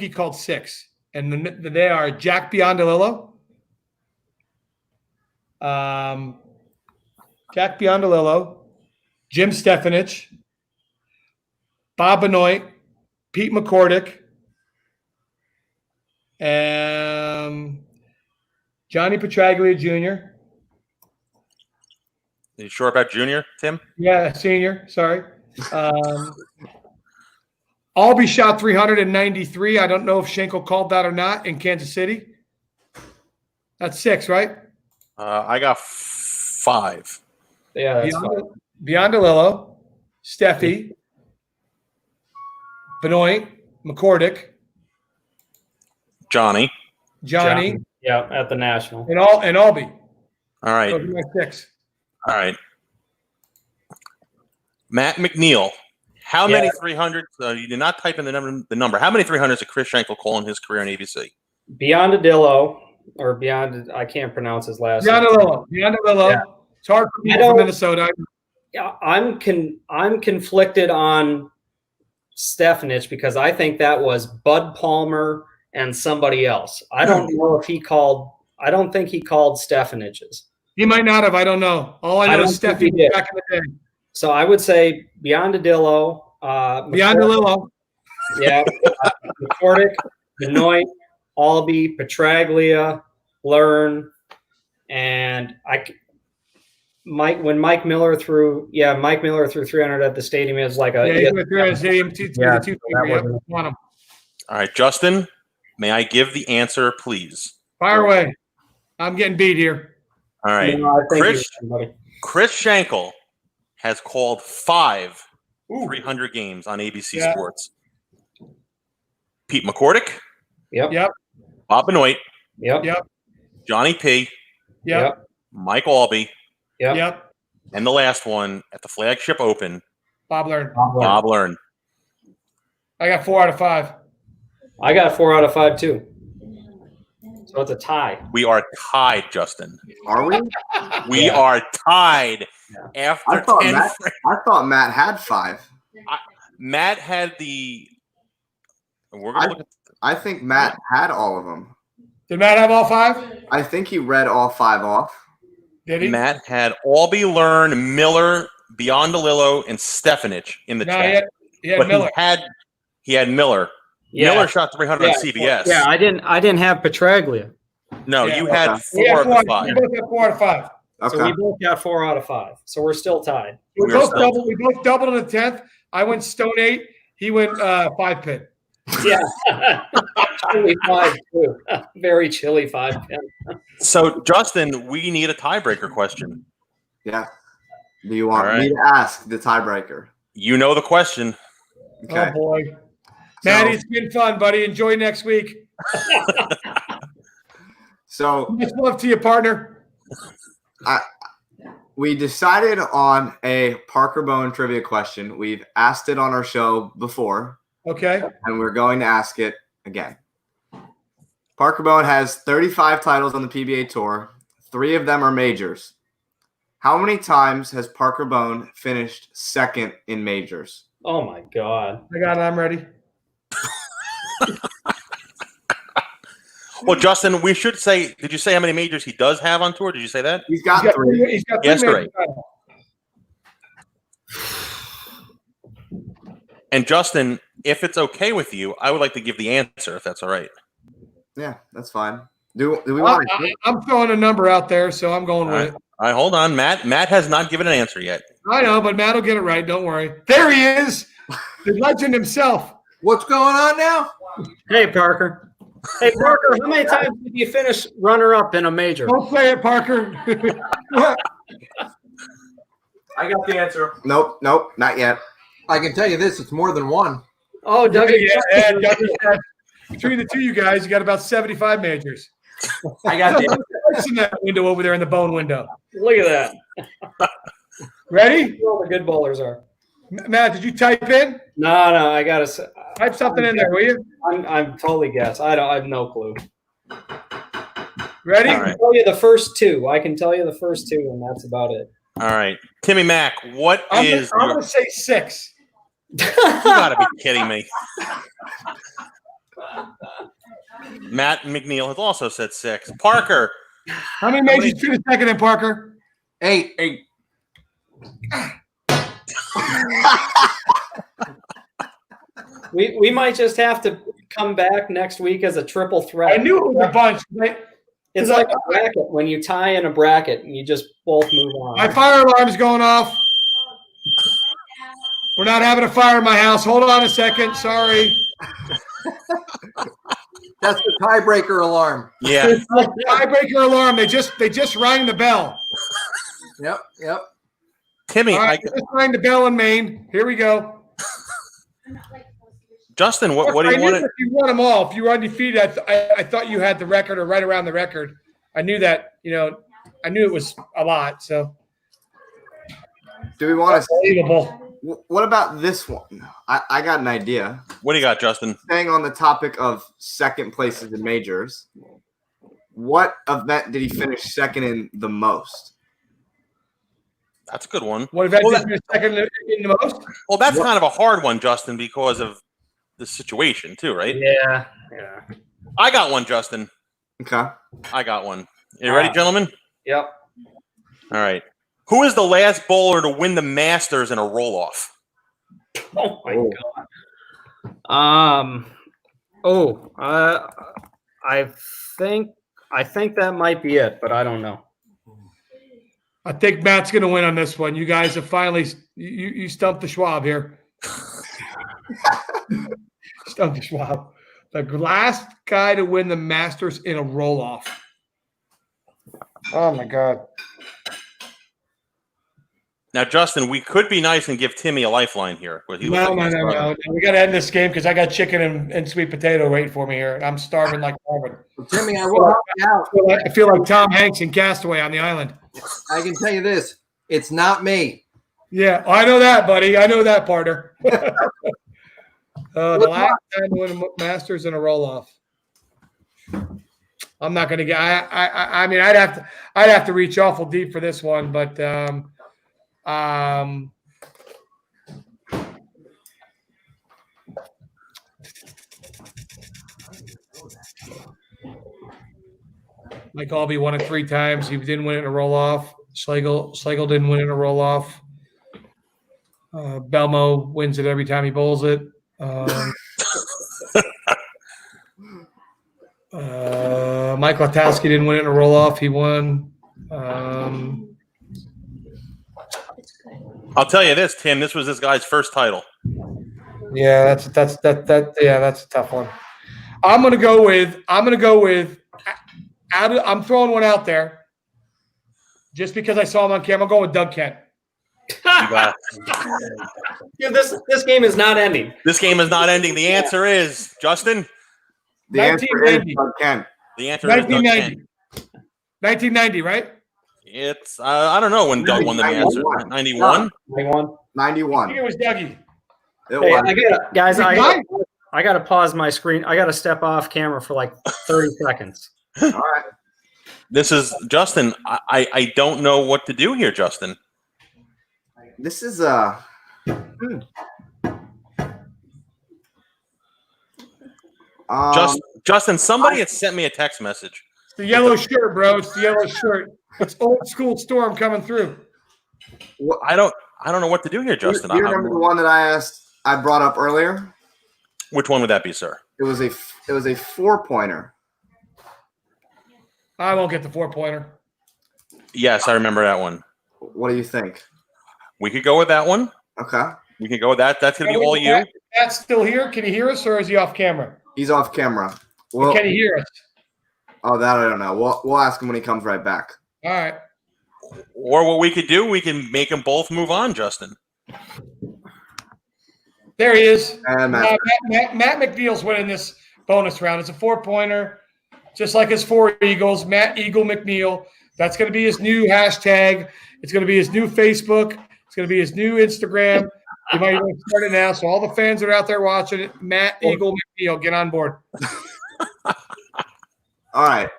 he called 6, and they are Jack Biondolillo, Jim Stefanich, Bob Benoit, Pete McCordick, and Johnny Petraglia Jr. Are you sure about Junior, Tim? Yeah, senior. Sorry. Albee shot 393. I don't know if Schenkel called that or not in Kansas City. That's 6, right? I got 5. Yeah, that's Biondolillo, Steffi, Benoit, McCordick, Johnny. Johnny, yeah, at the National. and Albee. All right. Those are my 6. All right. Matt McNiel, how many 300s? You did not type in the number. How many 300s did Chris Schenkel call in his career on ABC? Biondolillo, or Beyond, I can't pronounce his last name. Biondolillo. Yeah. It's hard for people from Minnesota. Yeah, I'm conflicted on Stefanich because I think that was Bud Palmer and somebody else. I don't know if he called. I don't think he called Stefanich's. He might not have. I don't know. All I know is Steffi back in the day. So I would say Biondolillo. Biondolillo. Yeah. McCordick, Benoit, Albee, Petraglia, Learn, and when Mike Miller threw 300 at the stadium. It was like a he went through the stadium. All right, Justin, may I give the answer, please? Fire away. I'm getting beat here. All right. Chris Schenkel has called 5 300 games on ABC Sports. Pete McCordick. Yep. Bob Benoit. Yep. Johnny P. Yep. Mike Albee. Yep. And the last one at the Flagship Open. Bob Learn. Bob Learn. I got 4 out of 5. I got 4 out of 5 too. So it's a tie. We are tied, Justin. Are we? We are tied after 10. I thought Matt had 5. Matt had the. We're gonna look at. I think Matt had all of them. Did Matt have all 5? I think he read all 5 off. Did he? Matt had Albee, Learn, Miller, Biondolillo, and Stefanich in the chat. He had Miller. He had Miller. Yeah. Miller shot 300 on CBS. Yeah, I didn't have Petraglia. No, you had 4 out of the 5. We both had 4 out of 5. Okay. So we both got 4 out of 5. So we're still tied. We both doubled in the 10th. I went Stone 8. He went 5 pin. Yeah. Chilly 5 too. Very chilly 5 pin. So, Justin, we need a tiebreaker question. Yeah. Do you want me to ask the tiebreaker? You know the question. Okay. Oh, boy. Maddie, it's been fun, buddy. Enjoy next week. So much love to you, partner. We decided on a Parker Bohn trivia question. We've asked it on our show before. Okay. And we're going to ask it again. Parker Bohn has 35 titles on the PBA Tour. 3 of them are majors. How many times has Parker Bohn finished second in majors? Oh, my God. I got it. I'm ready. Well, Justin, we should say, did you say how many majors he does have on tour? Did you say that? He's got 3. He's got 3 yesterday. And Justin, if it's okay with you, I would like to give the answer, if that's all right. Yeah, that's fine. Do we want to? I'm throwing a number out there, so I'm going with it. All right, hold on. Matt has not given an answer yet. I know, but Matt will get it right. Don't worry. There he is, the legend himself. What's going on now? Hey, Parker. Hey, Parker, how many times did you finish runner-up in a major? Don't say it, Parker. I got the answer. Nope, not yet. I can tell you this: it's more than one. Oh, Doug. Yeah, between the two of you guys, you got about 75 majors. I got the answer. What's in that window over there in the Bohn window? Look at that. Ready? All the good bowlers are. Matt, did you type in? No, I gotta. Type something in there, will you? I'm totally guess. I have no clue. Ready? I can tell you the first two. And that's about it. All right, Timmy Mack, what I'm is? going to say 6. You gotta be kidding me. Matt McNiel has also said 6. Parker. How many majors did you finish second in, Parker? 8. We might just have to come back next week as a triple threat. I knew it was a bunch. Right? It's like a bracket when you tie in a bracket and you just both move on. My fire alarm's going off. We're not having a fire in my house. Hold on a second. Sorry. That's the tiebreaker alarm. Yeah. Tiebreaker alarm. They just rang the bell. Yep. Timmy, All right, just rang the bell in Maine. Here we go. Justin, what do you I want knew to? if you won them all, if you were undefeated, I thought you had the record or right around the record. I knew that, I knew it was a lot. So Do we want to? unbelievable. What about this one? I got an idea. What do you got, Justin? Staying on the topic of second places in majors, what event did he finish second in the most? That's a good one. What event Well, did you finish second in the most? Well, that's kind of a hard one, Justin, because of the situation too, right? Yeah. I got one, Justin. Okay. I got one. You ready, gentlemen? Yep. All right. Who is the last bowler to win the Masters in a roll-off? Oh my God. I think that might be it, but I don't know. I think Matt's going to win on this one. You guys have finally you stumped the Schwab here. Stumped the Schwab. The last guy to win the Masters in a roll-off. Oh my God. Now, Justin, we could be nice and give Timmy a lifeline here. But he looks No. like he's struggling. We got to end this game because I got chicken and sweet potato waiting for me here. And I'm starving like Marvin. Timmy, I will help you out. I feel like Tom Hanks in Castaway on the island. I can tell you this: it's not me. Yeah, I know that, buddy. I know that, partner. The last time to win a Masters in a roll-off. I'm not going to get. I mean, I'd have to reach awful deep for this one, but Mike Albee won it 3 times. He didn't win it in a roll-off. Schlegel didn't win it in a roll-off. Belmo wins it every time he bowls it. Mike Latowski didn't win it in a roll-off. He won. I'll tell you this, Tim. This was this guy's first title. Yeah, that's a tough one. I'm gonna go with. I'm throwing one out there, just because I saw him on camera. I'm going with Doug Kent. You got it. Dude, this game is not ending. This game is not ending. The answer is, Justin? The answer is Doug Kent. The answer is Doug Kent. 1990, right? It's, I don't know when Doug won the Masters. 91? 91. I think it was Dougie. It Hey, was. I gotta pause my screen. I gotta step off camera for like 30 seconds. All right. This is, Justin, I don't know what to do here, Justin. This is Justin, somebody had sent me a text message. It's the yellow shirt, bro. It's the yellow shirt. It's old school Storm coming through. I don't know what to do here, Justin. Do you remember the one that I brought up earlier? Which one would that be, sir? It was a 4-pointer. I won't get the 4-pointer. Yes, I remember that one. What do you think? We could go with that one. Okay. We could go with that. That's going to be all you. Matt's still here. Can you hear us, or is he off camera? He's off camera. Well, Can he hear us? oh, that I don't know. We'll ask him when he comes right back. All right. Or what we could do, we can make them both move on, Justin. There he is. And Matt McNeil's winning this bonus round. It's a 4-pointer, just like his 4 Eagles. Matt Eagle McNiel. That's going to be his new hashtag. It's going to be his new Facebook. It's going to be his new Instagram. You might even start it now. So all the fans that are out there watching it, Matt Eagle McNeil, get on board. All right.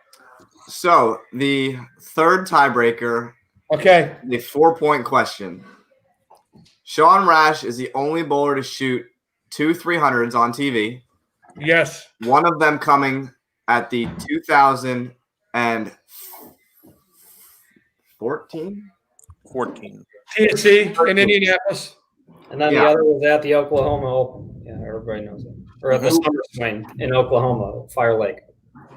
So the third tiebreaker, Okay. the 4-point question. Sean Rash is the only bowler to shoot 2 300s on TV. Yes. One of them coming at the 2014. 14. TNC in Indianapolis. And then the other was at the Oklahoma Open. Yeah, everybody knows it. Or at the Summer Swing in Oklahoma, Fire Lake.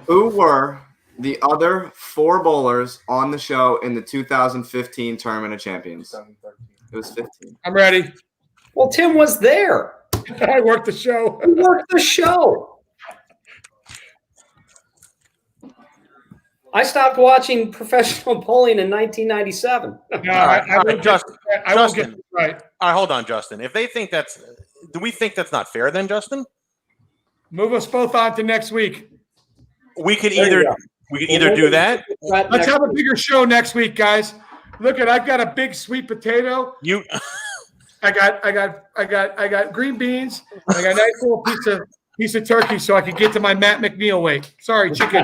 Who were the other 4 bowlers on the show in the 2015 Tournament of Champions? It was 15. I'm ready. Well, Tim was there. I worked the show. He worked the show. I stopped watching professional bowling in 1997. No, Justin. I won't get it right. All right, hold on, Justin. If they think do we think that's not fair then, Justin? Move us both on to next week. We could either do that. Let's have a bigger show next week, guys. Look I've got a big sweet potato. I got green beans. I got a nice little piece of turkey so I could get to my Matt McNeil weight. Sorry, chicken.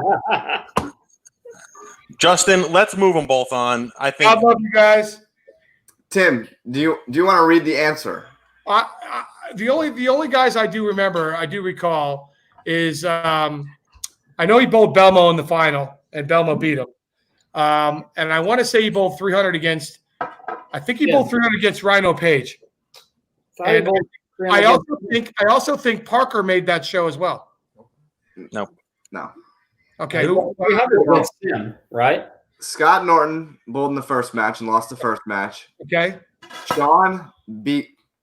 Justin, let's move them both on. I think. I love you guys. Tim, do you want to read the answer? The only guys I do recall is I know he bowled Belmo in the final and Belmo beat him. And I want to say he bowled 300 against. I think he bowled 300 against Rhino Page. And I also think Parker made that show as well. No. Okay. 300 against Tim, right? Scott Norton bowled in the first match and lost the first match. Okay. Sean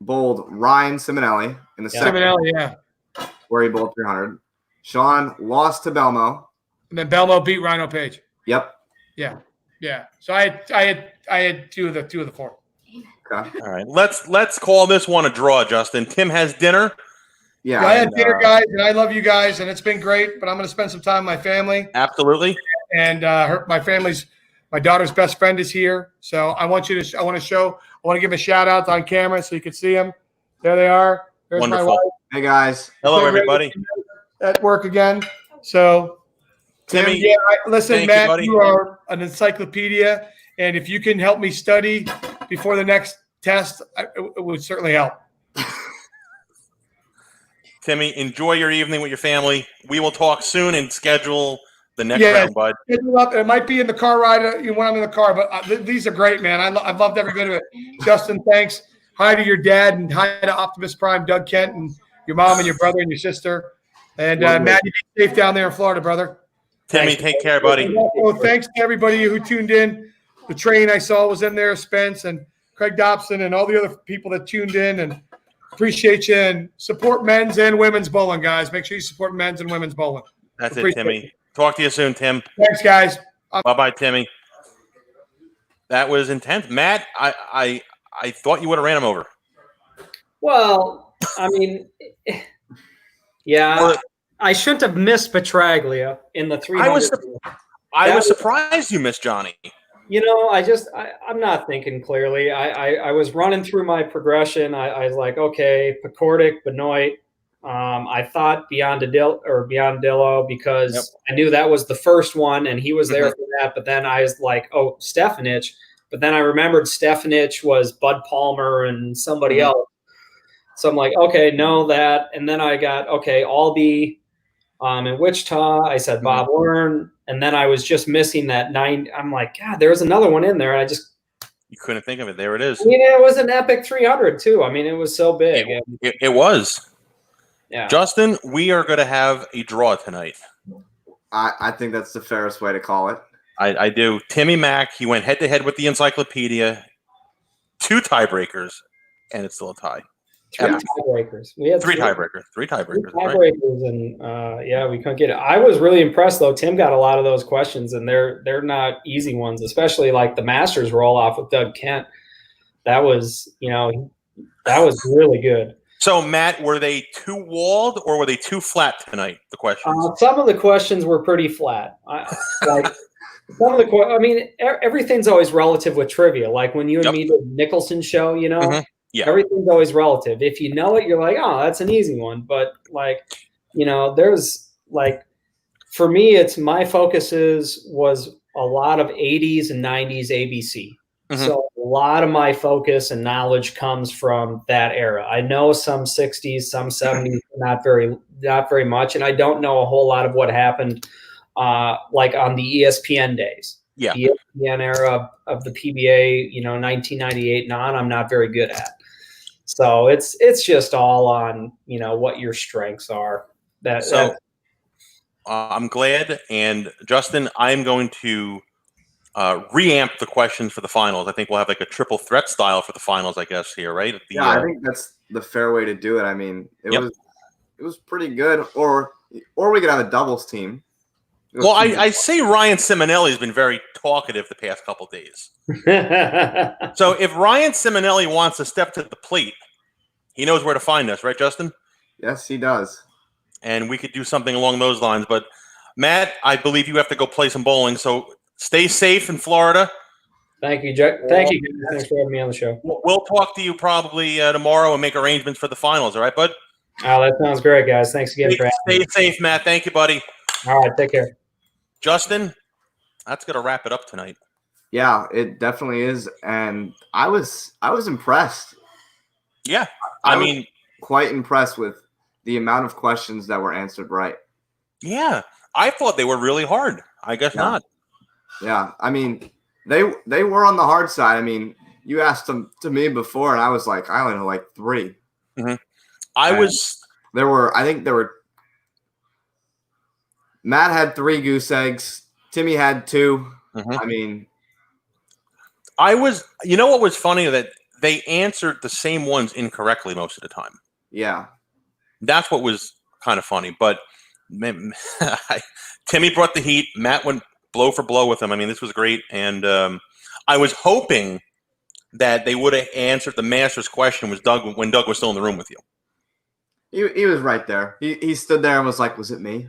bowled Ryan Simonelli in the second. Simonelli, where he bowled 300. Sean lost to Belmo. And then Belmo beat Rhino Page. Yep. Yeah. So I had two of the 4. Okay. All right. Let's call this one a draw, Justin. Tim has dinner. Yeah. I had dinner, guys, and I love you guys, and it's been great. But I'm going to spend some time with my family. Absolutely. And my daughter's best friend is here, so I want to give a shout out on camera so you can see them. There they are. There's Wonderful. my wife. Hey guys. Hello, everybody. At work again. So, Timmy. yeah, listen, Matt, buddy. you are an encyclopedia, and if you can help me study before the next test, it would certainly help. Timmy, enjoy your evening with your family. We will talk soon and schedule the next round, bud. It might be in the car ride when I'm in the car, but these are great, man. I've loved every bit of it. Justin, thanks. Hi to your dad and hi to Optimus Prime, Doug Kent, and your mom and your brother and your sister. And Matt, you be safe down there in Florida, brother. Timmy, take care, buddy. Thanks to everybody who tuned in. The train I saw was in there, Spence and Craig Dobson and all the other people that tuned in, and appreciate you. And support men's and women's bowling, guys. Make sure you support men's and women's bowling. That's it, Timmy. Talk to you soon, Tim. Thanks, guys. Bye-bye, Timmy. That was intense. Matt, I thought you would have ran him over. Well, I mean, yeah, I shouldn't have missed Petraglia in the 300. I was surprised you missed Johnny. You know, I'm not thinking clearly. I was running through my progression. I was like, okay, Pekordik, Benoit. I thought Beyondillo because I knew that was the first one and he was there for that. But then I was like, oh, Stefanich. But then I remembered Stefanich was Bud Palmer and somebody else. So I'm like, okay, know that. And then I got, okay, Albee in Wichita. I said Bob Wern. And then I was just missing that 9. I'm like, God, there was another one in there. And You couldn't think of it. There it is. I mean, it was an epic 300 too. I mean, it was so big. It was. Yeah. Justin, we are going to have a draw tonight. I think that's the fairest way to call it. I do. Timmy Mack, he went head-to-head with the encyclopedia. 2 tiebreakers, and it's still a tie. Three tiebreakers. We had Three tiebreakers. Three Right? tiebreakers, and we couldn't get it. I was really impressed though. Tim got a lot of those questions, and they're not easy ones, especially like the Masters roll off with Doug Kent. That was really good. So, Matt, were they too walled or were they too flat tonight? The questions. Some of the questions were pretty flat. Everything's always relative with trivia. Like when you and me did Nicholson show, everything's always relative. If you know it, you're like, oh, that's an easy one. But there's for me, it's my focus was a lot of 80s and 90s ABC. Mm-hmm. So a lot of my focus and knowledge comes from that era. I know some 60s, some 70s, not very much, and I don't know a whole lot of what happened on the ESPN days. Yeah. The ESPN era of the PBA, 1998 and on, I'm not very good at. So it's just all on, what your strengths are. I'm glad. And Justin, I'm going to reamp the questions for the finals. I think we'll have like a triple threat style for the finals, I guess, here, right? I think that's the fair way to do it. I mean, it was pretty good. Or we could have a doubles team. Well, I say Ryan Simonelli has been very talkative the past couple of days. So if Ryan Simonelli wants to step to the plate, he knows where to find us, right, Justin? Yes, he does. And we could do something along those lines. But, Matt, I believe you have to go play some bowling, so stay safe in Florida. Thank you, Jack. Thank you. Thanks for having me on the show. We'll talk to you probably tomorrow and make arrangements for the finals, all right, bud? Oh, that sounds great, guys. Thanks again for having me. Stay safe, Matt. Thank you, buddy. All right, take care. Justin, that's going to wrap it up tonight. Yeah, it definitely is. And I was impressed. Yeah. I mean, quite impressed with the amount of questions that were answered right. Yeah. I thought they were really hard. I guess not. Yeah. I mean, they were on the hard side. I mean, you asked them to me before, and I was like, I only know like 3. Mm-hmm. Matt had 3 goose eggs. Timmy had 2. Mm-hmm. I mean, you know what was funny? That they answered the same ones incorrectly most of the time. Yeah. That's what was kind of funny. But Timmy brought the heat. Matt went blow for blow with him. I mean, this was great. And I was hoping that they would have answered the Masters question when Doug was still in the room with you. He was right there. He stood there and was like, was it me?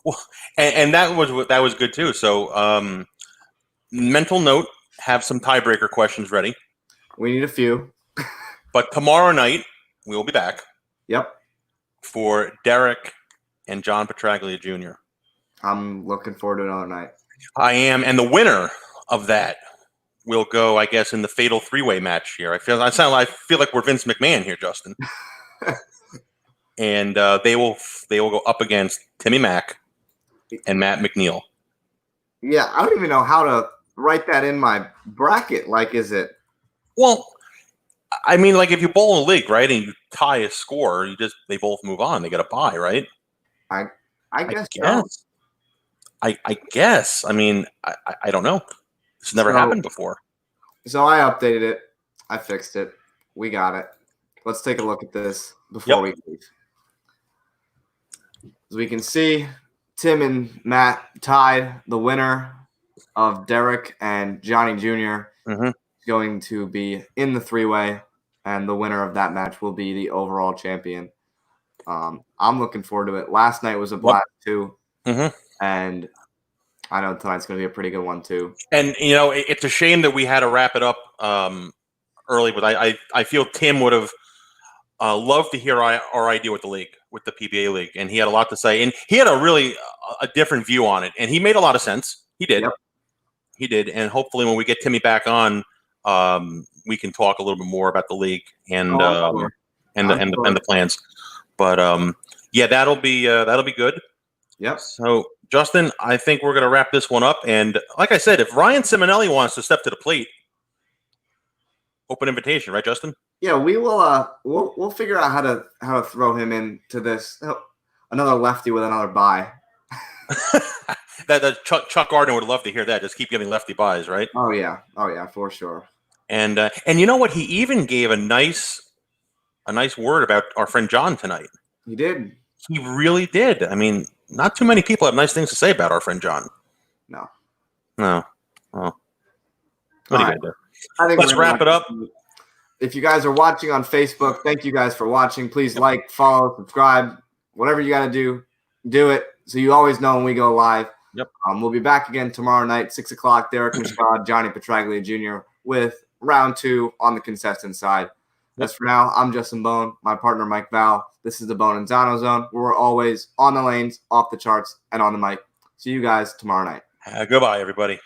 Well, and that was good too. So, mental note: have some tiebreaker questions ready. We need a few. But tomorrow night we will be back. Yep. For Derek and John Petraglia Jr. I'm looking forward to another night. I am, and the winner of that will go, I guess, in the fatal 3-way match here. I feel like we're Vince McMahon here, Justin. And they will go up against Timmy Mack and Matt McNiel. Yeah, I don't even know how to write that in my bracket. Like, is it? Well, I mean, like if you bowl in a league, right, and you tie a score, they both move on. They get a bye, right? I guess. So. I guess. I mean, I don't know. This never happened before. So I updated it. I fixed it. We got it. Let's take a look at this before we leave. As we can see, Tim and Matt tied. The winner of Derek and Johnny Jr. Mm-hmm. Going to be in the 3-way, and the winner of that match will be the overall champion. I'm looking forward to it. Last night was a blast too, and I know tonight's going to be a pretty good one too. And it's a shame that we had to wrap it up early, but I feel Tim would have loved to hear our idea with the league, with the PBA league, and he had a lot to say, and he had a different view on it, and he made a lot of sense. He did. Yep. He did, and hopefully when we get Timmy back on, we can talk a little bit more about the league and the plans. But that'll be good. Yep. So Justin, I think we're going to wrap this one up. And like I said, if Ryan Simonelli wants to step to the plate, open invitation, right, Justin? Yeah, we will. We'll figure out how to throw him into this. Another lefty with another bye. that Chuck Gardner would love to hear that. Just keep giving lefty buys, right? Oh yeah, for sure. And you know what? He even gave a nice word about our friend John tonight. He did. He really did. I mean, not too many people have nice things to say about our friend John. No. Well, what are you going to do? I think Let's wrap it up. If you guys are watching on Facebook, thank you guys for watching. Please like, follow, subscribe, whatever you got to do it so you always know when we go live. Yep. We'll be back again tomorrow night, 6 o'clock. Derek Mashad, Johnny Petraglia Jr. with round 2 on the contestant side. As for now, I'm Justin Bohn, my partner Mike Val. This is the Bohn and Zano Zone, where we're always on the lanes, off the charts, and on the mic. See you guys tomorrow night. Goodbye, everybody.